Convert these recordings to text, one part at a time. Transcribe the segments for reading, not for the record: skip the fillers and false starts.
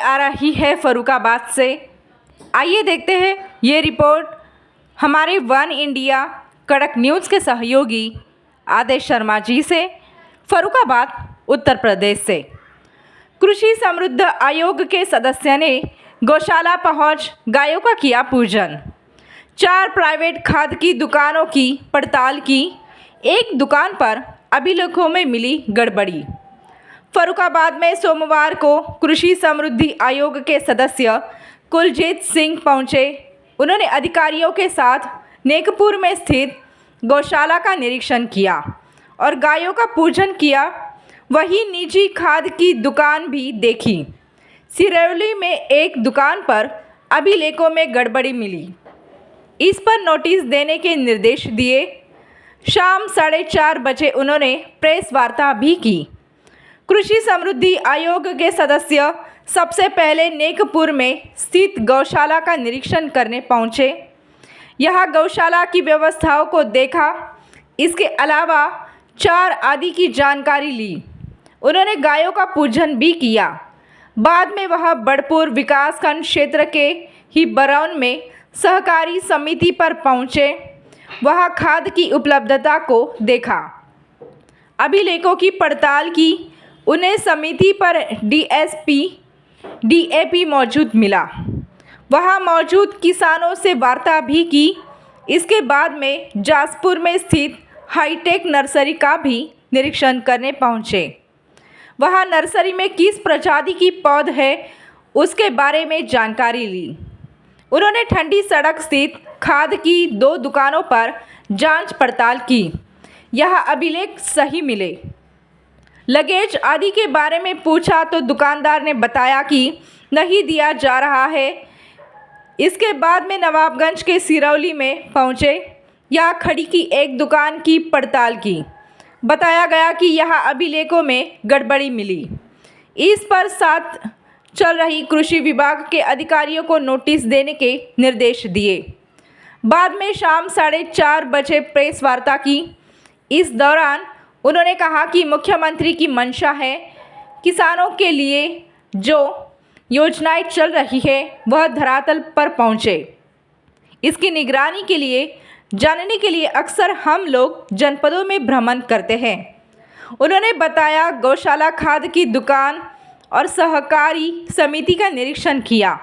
आ रही है फर्रुखाबाद से। आइए देखते हैं ये रिपोर्ट हमारे वन इंडिया कड़क न्यूज़ के सहयोगी आदेश शर्मा जी से, फर्रुखाबाद उत्तर प्रदेश से। कृषि समृद्धि आयोग के सदस्य ने गौशाला पहुंच गायों का किया पूजन। 4 प्राइवेट खाद की दुकानों की पड़ताल की। एक दुकान पर अभिलेखों में मिली गड़बड़ी। फर्रुखाबाद में सोमवार को कृषि समृद्धि आयोग के सदस्य कुलजीत सिंह पहुंचे। उन्होंने अधिकारियों के साथ नेकपुर में स्थित गौशाला का निरीक्षण किया और गायों का पूजन किया। वहीं निजी खाद की दुकान भी देखी। सिरौली में एक दुकान पर अभिलेखों में गड़बड़ी मिली। इस पर नोटिस देने के निर्देश दिए। शाम 4:30 बजे उन्होंने प्रेस वार्ता भी की। कृषि समृद्धि आयोग के सदस्य सबसे पहले नेकपुर में स्थित गौशाला का निरीक्षण करने पहुंचे। यहां गौशाला की व्यवस्थाओं को देखा। इसके अलावा 4 आदि की जानकारी ली। उन्होंने गायों का पूजन भी किया। बाद में वह बड़पुर विकासखंड क्षेत्र के ही बरौन में सहकारी समिति पर पहुंचे। वहां खाद की उपलब्धता को देखा, अभिलेखों की पड़ताल की। उन्हें समिति पर डीएपी मौजूद मिला। वहां मौजूद किसानों से वार्ता भी की। इसके बाद में जासपुर में स्थित हाईटेक नर्सरी का भी निरीक्षण करने पहुंचे। वहां नर्सरी में किस प्रजाति की पौध है उसके बारे में जानकारी ली। उन्होंने ठंडी सड़क स्थित खाद की 2 दुकानों पर जांच पड़ताल की। यह अभिलेख सही मिले। लगेज आदि के बारे में पूछा तो दुकानदार ने बताया कि नहीं दिया जा रहा है। इसके बाद में नवाबगंज के सिरौली में पहुंचे। यहाँ खड़ी की एक दुकान की पड़ताल की। बताया गया कि यहाँ अभिलेखों में गड़बड़ी मिली। इस पर साथ चल रही कृषि विभाग के अधिकारियों को नोटिस देने के निर्देश दिए। बाद में शाम 4:30 बजे प्रेस वार्ता की। इस दौरान उन्होंने कहा कि मुख्यमंत्री की मंशा है किसानों के लिए जो योजनाएं चल रही है वह धरातल पर पहुंचे। इसकी निगरानी के लिए जानने के लिए अक्सर हम लोग जनपदों में भ्रमण करते हैं। उन्होंने बताया गौशाला खाद की दुकान और सहकारी समिति का निरीक्षण किया।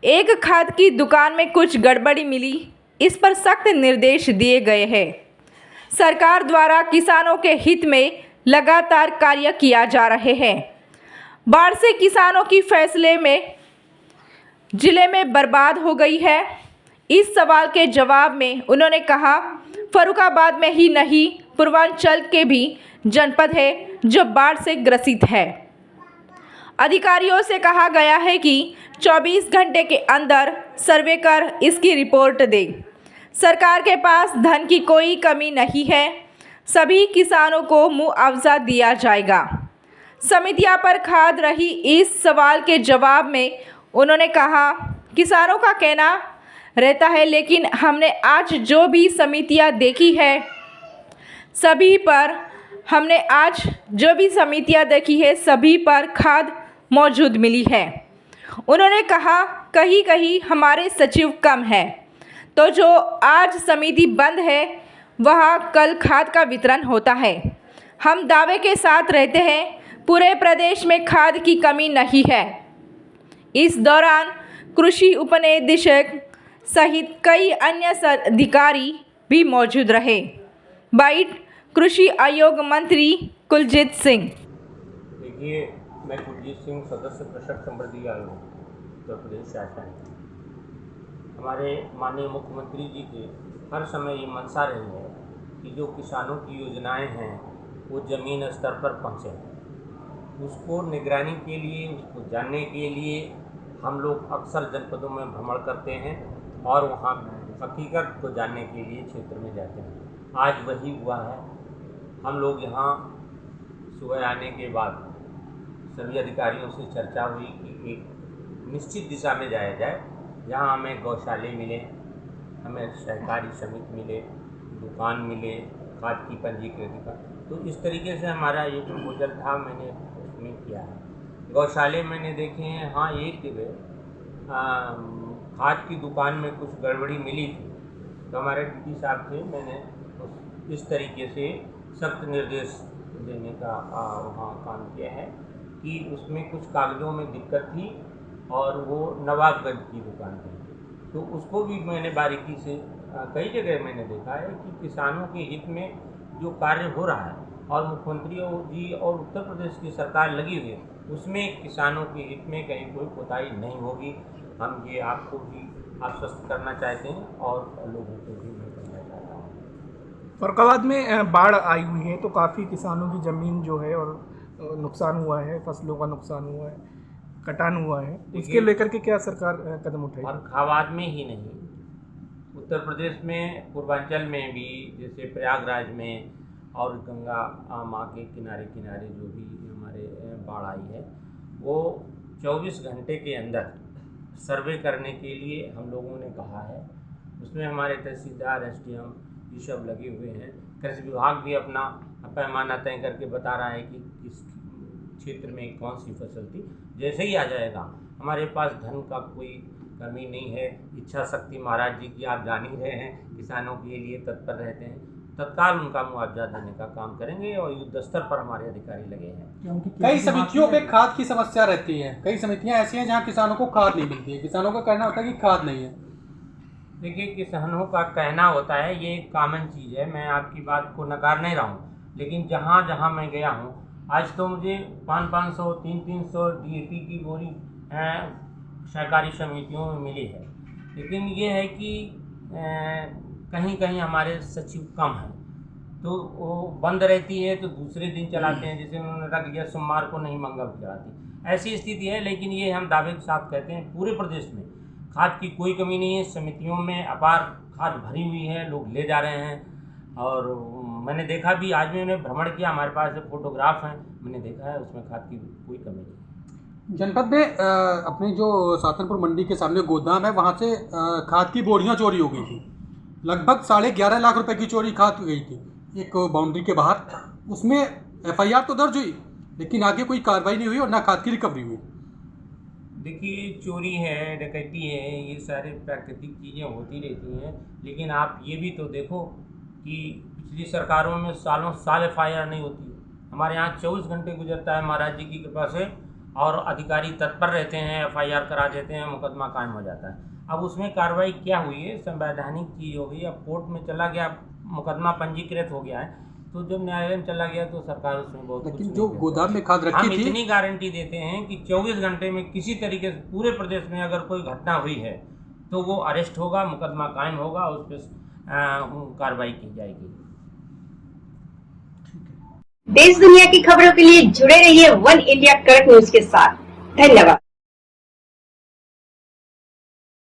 एक खाद की दुकान में कुछ गड़बड़ी मिली। इस पर सख्त निर्देश दिए गए हैं। सरकार द्वारा किसानों के हित में लगातार कार्य किया जा रहे हैं। बाढ़ से किसानों की फैसले में जिले में बर्बाद हो गई है। इस सवाल के जवाब में उन्होंने कहा फर्रुखाबाद में ही नहीं पूर्वांचल के भी जनपद है जो बाढ़ से ग्रसित है। अधिकारियों से कहा गया है कि 24 घंटे के अंदर सर्वे कर इसकी रिपोर्ट दें। सरकार के पास धन की कोई कमी नहीं है। सभी किसानों को मुआवजा दिया जाएगा। समितियां पर खाद रही इस सवाल के जवाब में उन्होंने कहा किसानों का कहना रहता है लेकिन हमने आज जो भी समितियां देखी है सभी पर खाद मौजूद मिली है। उन्होंने कहा कहीं कहीं हमारे सचिव कम है तो जो आज समिति बंद है वहाँ कल खाद का वितरण होता है। हम दावे के साथ रहते हैं पूरे प्रदेश में खाद की कमी नहीं है। इस दौरान कृषि उपनिदेशक सहित कई अन्य अधिकारी भी मौजूद रहे। बाइट कृषि आयोग मंत्री कुलजीत सिंह। देखिए, मैं कुलजीत सिंह, सदस्य कृषक समृद्धि आयोग उत्तर प्रदेश शासन। हमारे माननीय मुख्यमंत्री जी के हर समय ये मंशा रही है कि जो किसानों की योजनाएं हैं वो ज़मीन स्तर पर पहुँचें। उसको निगरानी के लिए, उसको जानने के लिए हम लोग अक्सर जनपदों में भ्रमण करते हैं और वहाँ हकीकत को जानने के लिए क्षेत्र में जाते हैं। आज वही हुआ है। हम लोग यहाँ सुबह आने के बाद सभी अधिकारियों से चर्चा हुई कि एक निश्चित दिशा में जाया जाए जहाँ हमें गौशाले मिले, हमें सहकारी समिति मिले, दुकान मिले, खाद की पंजीकृत का। तो इस तरीके से हमारा ये प्रपोजल था, मैंने उसमें किया है। गौशाले मैंने देखे हैं। हाँ, एक जगह खाद की दुकान में कुछ गड़बड़ी मिली थी, तो हमारे डीटी साहब थे, मैंने इस तरीके से सख्त निर्देश देने का वहाँ काम किया है कि उसमें कुछ कागज़ों में दिक्कत थी और वो नवाबगंज की दुकान थी, तो उसको भी मैंने बारीकी से कई जगह मैंने देखा है कि किसानों के हित में जो कार्य हो रहा है और मुख्यमंत्री जी और उत्तर प्रदेश की सरकार लगी हुई है, उसमें किसानों के हित में कहीं कोई कोताही नहीं होगी। हम ये आपको भी आश्वस्त करना चाहते हैं और लोगों को भी मैं करना चाहता हूँ। फरुखाबाद में बाढ़ आई हुई है तो काफ़ी किसानों की ज़मीन जो है और नुकसान हुआ है, फसलों का नुकसान हुआ है, कटान हुआ है, इसके लेकर के क्या सरकार कदम उठाएगी? फरुखाबाद में ही नहीं, उत्तर प्रदेश में पूर्वांचल में भी, जैसे प्रयागराज में और गंगा माँ के किनारे किनारे जो भी हमारे बाढ़ आई है, वो 24 घंटे के अंदर सर्वे करने के लिए हम लोगों ने कहा है। उसमें हमारे तहसीलदार, एसडीएम ये सब लगे हुए हैं। कृषि विभाग भी अपना पैमाना तय करके बता रहा है कि किस क्षेत्र में कौन सी फसल थी। जैसे ही आ जाएगा, हमारे पास धन का कोई कमी नहीं है, इच्छा शक्ति महाराज जी की आप जान ही रहे हैं, किसानों के लिए तत्पर रहते हैं, तत्काल उनका मुआवजा देने का काम करेंगे और युद्ध स्तर पर हमारे अधिकारी लगे हैं। कई समितियों पे खाद की समस्या रहती है, कई समितियां ऐसी हैं जहां किसानों को खाद नहीं मिलती है, किसानों का कहना होता है कि खाद नहीं है। देखिए, किसानों का कहना होता है, ये एक कॉमन चीज़ है, मैं आपकी बात को नकार नहीं रहा हूँ, लेकिन जहाँ जहाँ मैं गया हूँ, आज तो मुझे 500-500, 300-300 DAP की बोरी सहकारी समितियों में मिली है। लेकिन ये है कि कहीं कहीं हमारे सचिव कम हैं, तो वो बंद रहती है तो दूसरे दिन चलाते हैं, जैसे उन्होंने रख लिया सोमवार को नहीं, मंगल को चलाती, ऐसी स्थिति है। लेकिन ये हम दावे के साथ कहते हैं, पूरे प्रदेश में खाद की कोई कमी नहीं है, समितियों में अपार खाद भरी हुई है, लोग ले जा रहे हैं। और मैंने देखा भी, आज मैंने भ्रमण किया, हमारे पास फोटोग्राफ हैं, मैंने देखा है, उसमें खाद की कोई कमी नहीं। जनपद में अपनी जो सातनपुर मंडी के सामने गोदाम है, वहाँ से खाद की बोरियां चोरी हो गई थी। लगभग 11.5 लाख रुपए की चोरी खाद गई थी एक बाउंड्री के बाहर। उसमें FIR तो दर्ज हुई, लेकिन आगे कोई कार्रवाई नहीं हुई और ना खाद की रिकवरी हुई। देखिए, चोरी है, डकैती है, ये सारे प्राकृतिक चीज़ें होती रहती हैं, लेकिन आप ये भी तो देखो कि पिछली सरकारों में सालों साल FIR नहीं होती। हमारे यहाँ 24 घंटे गुजरता है महाराज जी की कृपा से, और अधिकारी तत्पर रहते हैं, FIR करा देते हैं, मुकदमा कायम हो जाता है। अब उसमें कार्रवाई क्या हुई है, संवैधानिक चीज़ हो गई, अब कोर्ट में चला गया, मुकदमा पंजीकृत हो गया है, तो जब न्यायालय में चला गया तो सरकार उसमें बहुत, लेकिन जो गोदाम में खाद रखी थी, हम इतनी गारंटी देते हैं कि 24 घंटे में किसी तरीके से पूरे प्रदेश में अगर कोई घटना हुई है तो वो अरेस्ट होगा, मुकदमा कायम होगा, उस पर कार्रवाई की जाएगी। देश दुनिया की खबरों के लिए जुड़े रहिए वन इंडिया करंट न्यूज के साथ। धन्यवाद।